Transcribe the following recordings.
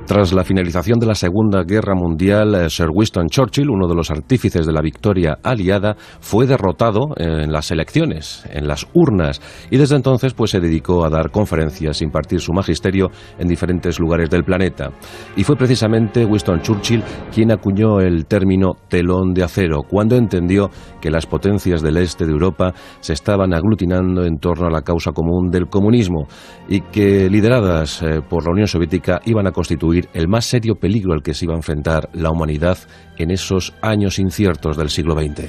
Tras la finalización de la Segunda Guerra Mundial, Sir Winston Churchill, uno de los artífices de la victoria aliada, fue derrotado en las elecciones, en las urnas, y desde entonces se dedicó a dar conferencias, impartir su magisterio en diferentes lugares del planeta. Y fue precisamente Winston Churchill quien acuñó el término telón de acero, cuando entendió que las potencias del este de Europa se estaban aglutinando en torno a la causa común del comunismo y que, lideradas por la Unión Soviética, iban a constituir el más serio peligro al que se iba a enfrentar la humanidad en esos años inciertos del siglo XX.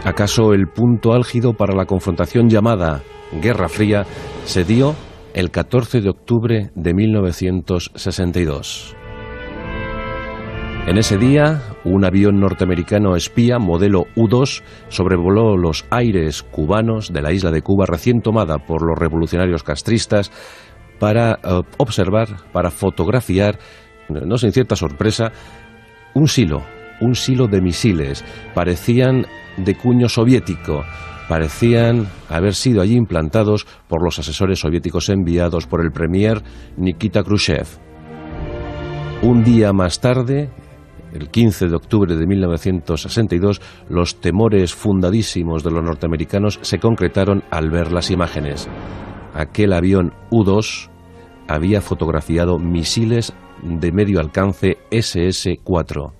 ¿Acaso el punto álgido para la confrontación llamada Guerra Fría se dio el 14 de octubre de 1962? En ese día, un avión norteamericano espía modelo U-2 sobrevoló los aires cubanos de la isla de Cuba recién tomada por los revolucionarios castristas para observar, para fotografiar, no sin cierta sorpresa, un silo de misiles. Parecían de cuño soviético, parecían haber sido allí implantados por los asesores soviéticos enviados por el premier Nikita Khrushchev. Un día más tarde, el 15 de octubre de 1962, los temores fundadísimos de los norteamericanos se concretaron al ver las imágenes. Aquel avión U-2 había fotografiado misiles de medio alcance SS-4,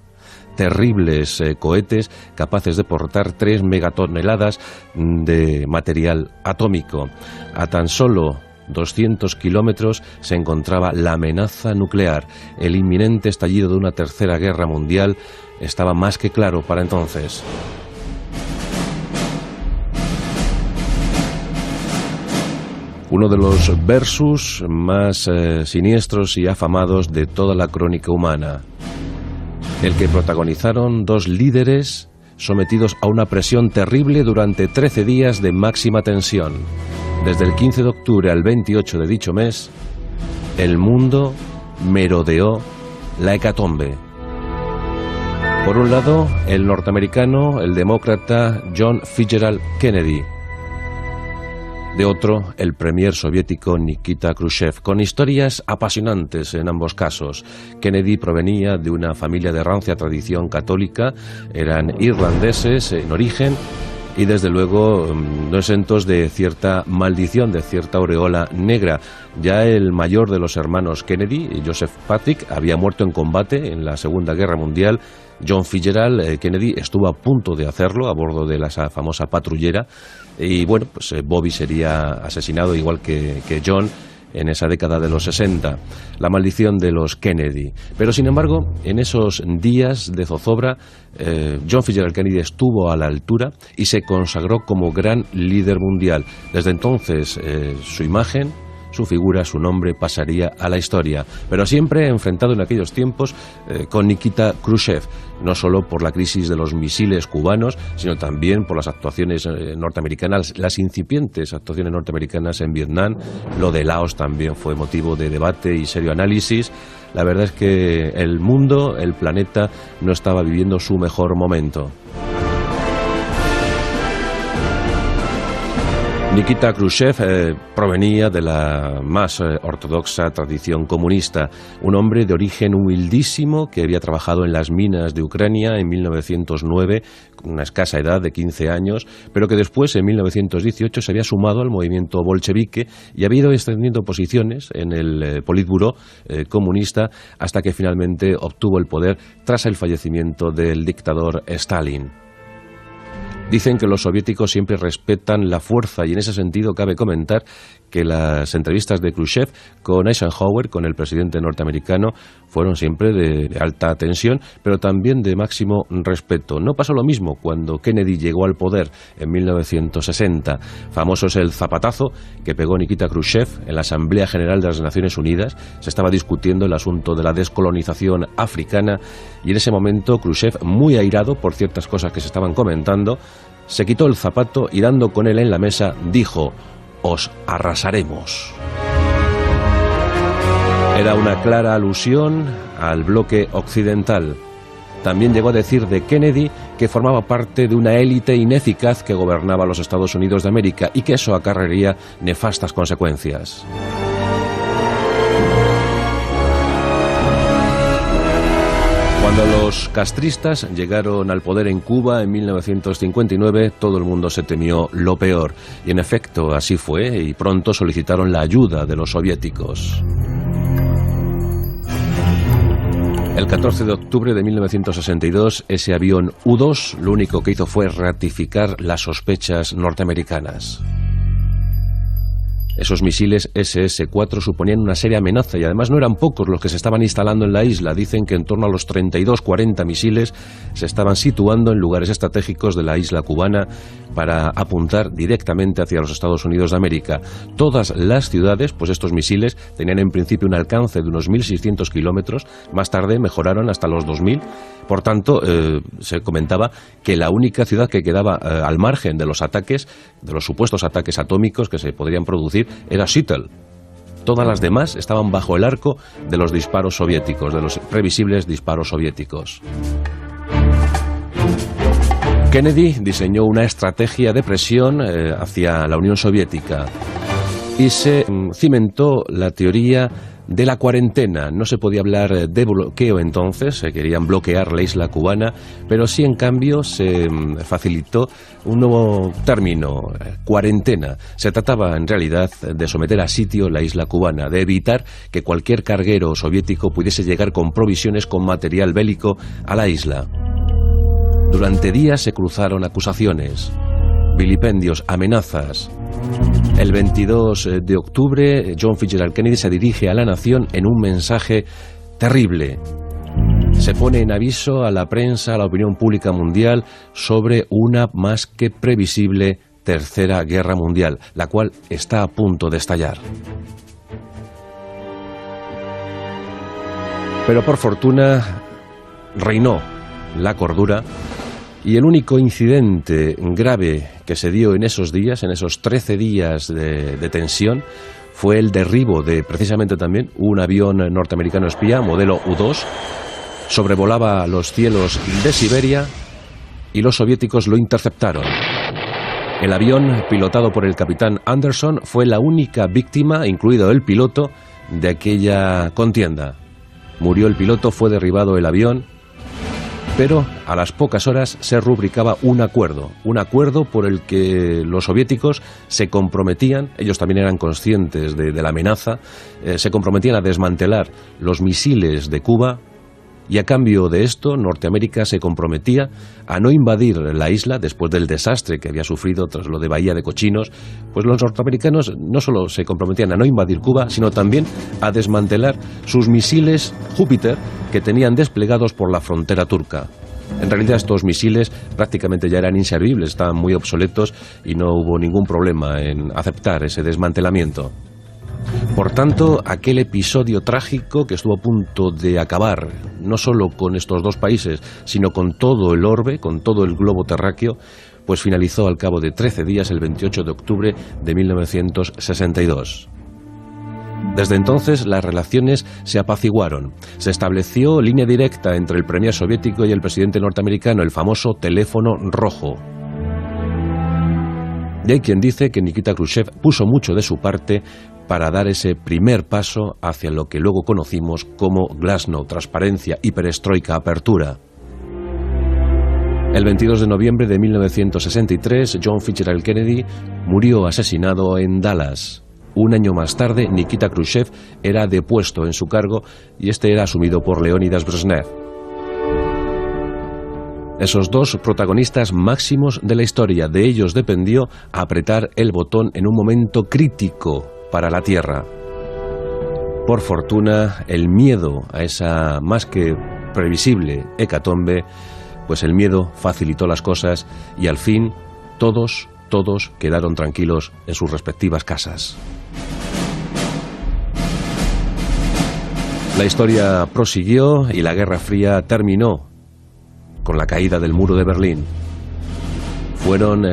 terribles cohetes capaces de portar 3 megatoneladas de material atómico. A tan solo 200 kilómetros se encontraba la amenaza nuclear. El inminente estallido de una tercera guerra mundial estaba más que claro para entonces. Uno de los versus más siniestros y afamados de toda la crónica humana, el que protagonizaron dos líderes sometidos a una presión terrible durante 13 días de máxima tensión. Desde el 15 de octubre al 28 de dicho mes, el mundo merodeó la hecatombe. Por un lado, el norteamericano, el demócrata John Fitzgerald Kennedy. De otro, el premier soviético Nikita Khrushchev, con historias apasionantes en ambos casos. Kennedy provenía de una familia de rancia tradición católica, eran irlandeses en origen y desde luego no exentos de cierta maldición, de cierta aureola negra. Ya el mayor de los hermanos Kennedy, Joseph Patrick, había muerto en combate en la Segunda Guerra Mundial. John Fitzgerald Kennedy estuvo a punto de hacerlo a bordo de la famosa patrullera y Bobby sería asesinado igual que John en esa década de los 60, la maldición de los Kennedy. Pero sin embargo, en esos días de zozobra, John Fitzgerald Kennedy estuvo a la altura y se consagró como gran líder mundial. Desde entonces, su imagen, su figura, su nombre pasaría a la historia, pero siempre enfrentado en aquellos tiempos con Nikita Khrushchev, no solo por la crisis de los misiles cubanos, sino también por las actuaciones norteamericanas, las incipientes actuaciones norteamericanas en Vietnam. Lo de Laos también fue motivo de debate y serio análisis. La verdad es que el mundo, el planeta, no estaba viviendo su mejor momento. Nikita Khrushchev provenía de la más ortodoxa tradición comunista, un hombre de origen humildísimo que había trabajado en las minas de Ucrania en 1909, con una escasa edad de 15 años, pero que después, en 1918, se había sumado al movimiento bolchevique y había ido extendiendo posiciones en el Politburó comunista hasta que finalmente obtuvo el poder tras el fallecimiento del dictador Stalin. Dicen que los soviéticos siempre respetan la fuerza y en ese sentido cabe comentar que las entrevistas de Khrushchev con Eisenhower, con el presidente norteamericano, fueron siempre de alta tensión, pero también de máximo respeto. No pasó lo mismo cuando Kennedy llegó al poder en 1960. Famoso es el zapatazo que pegó Nikita Khrushchev en la Asamblea General de las Naciones Unidas. Se estaba discutiendo el asunto de la descolonización africana y en ese momento Khrushchev, muy airado por ciertas cosas que se estaban comentando, se quitó el zapato y dando con él en la mesa dijo: «Os arrasaremos». Era una clara alusión al bloque occidental. También llegó a decir de Kennedy que formaba parte de una élite ineficaz que gobernaba los Estados Unidos de América y que eso acarrearía nefastas consecuencias. los castristas llegaron al poder en Cuba en 1959, todo el mundo se temió lo peor. Y en efecto, así fue, y pronto solicitaron la ayuda de los soviéticos. El 14 de octubre de 1962, ese avión U-2 lo único que hizo fue ratificar las sospechas norteamericanas. Esos misiles SS-4 suponían una seria amenaza y además no eran pocos los que se estaban instalando en la isla. Dicen que en torno a los 32-40 misiles se estaban situando en lugares estratégicos de la isla cubana para apuntar directamente hacia los Estados Unidos de América. Todas las ciudades, pues estos misiles tenían en principio un alcance de unos 1.600 kilómetros, más tarde mejoraron hasta los 2.000. Por tanto, se comentaba que la única ciudad que quedaba al margen de los ataques, de los supuestos ataques atómicos que se podrían producir, era Seattle. Todas las demás estaban bajo el arco de los disparos soviéticos, de los previsibles disparos soviéticos. Kennedy diseñó una estrategia de presión hacia la Unión Soviética y se cimentó la teoría de la cuarentena. No se podía hablar de bloqueo entonces, se querían bloquear la isla cubana, pero sí en cambio se facilitó un nuevo término, cuarentena. Se trataba en realidad de someter a sitio la isla cubana, de evitar que cualquier carguero soviético pudiese llegar con provisiones, con material bélico a la isla. Durante días se cruzaron acusaciones, vilipendios, amenazas. El 22 de octubre, John Fitzgerald Kennedy se dirige a la nación en un mensaje terrible. Se pone en aviso a la prensa, a la opinión pública mundial, sobre una más que previsible tercera guerra mundial, la cual está a punto de estallar. Pero por fortuna reinó la cordura. Y el único incidente grave que se dio en esos días, en esos 13 días de tensión, fue el derribo de, precisamente también, un avión norteamericano espía, modelo U-2, sobrevolaba los cielos de Siberia y los soviéticos lo interceptaron. El avión, pilotado por el capitán Anderson, fue la única víctima, incluido el piloto, de aquella contienda. Murió el piloto, fue derribado el avión. Pero a las pocas horas se rubricaba un acuerdo por el que los soviéticos se comprometían, ellos también eran conscientes de la amenaza, se comprometían a desmantelar los misiles de Cuba y a cambio de esto Norteamérica se comprometía a no invadir la isla después del desastre que había sufrido tras lo de Bahía de Cochinos. Pues los norteamericanos no solo se comprometían a no invadir Cuba, sino también a desmantelar sus misiles Júpiter que tenían desplegados por la frontera turca. En realidad estos misiles prácticamente ya eran inservibles, estaban muy obsoletos y no hubo ningún problema en aceptar ese desmantelamiento. Por tanto, aquel episodio trágico que estuvo a punto de acabar no solo con estos dos países, sino con todo el orbe, con todo el globo terráqueo, pues finalizó al cabo de 13 días, el 28 de octubre de 1962. Desde entonces las relaciones se apaciguaron. Se estableció línea directa entre el premier soviético y el presidente norteamericano, el famoso teléfono rojo. Y hay quien dice que Nikita Khrushchev puso mucho de su parte para dar ese primer paso hacia lo que luego conocimos como glasnost, transparencia y perestroika, apertura. El 22 de noviembre de 1963, John Fitzgerald Kennedy murió asesinado en Dallas. Un año más tarde, Nikita Khrushchev era depuesto en su cargo y este era asumido por Leonidas Brezhnev. Esos dos protagonistas máximos de la historia, de ellos dependió apretar el botón en un momento crítico para la Tierra. Por fortuna, el miedo a esa más que previsible hecatombe, pues el miedo facilitó las cosas y al fin todos quedaron tranquilos en sus respectivas casas. La historia prosiguió y la Guerra Fría terminó con la caída del muro de Berlín. Fueron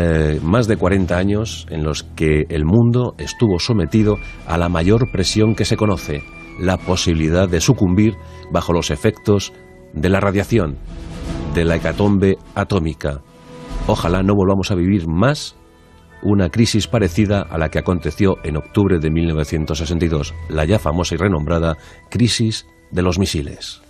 más de 40 años en los que el mundo estuvo sometido a la mayor presión que se conoce, la posibilidad de sucumbir bajo los efectos de la radiación, de la hecatombe atómica. Ojalá no volvamos a vivir más una crisis parecida a la que aconteció en octubre de 1962, la ya famosa y renombrada crisis de los misiles.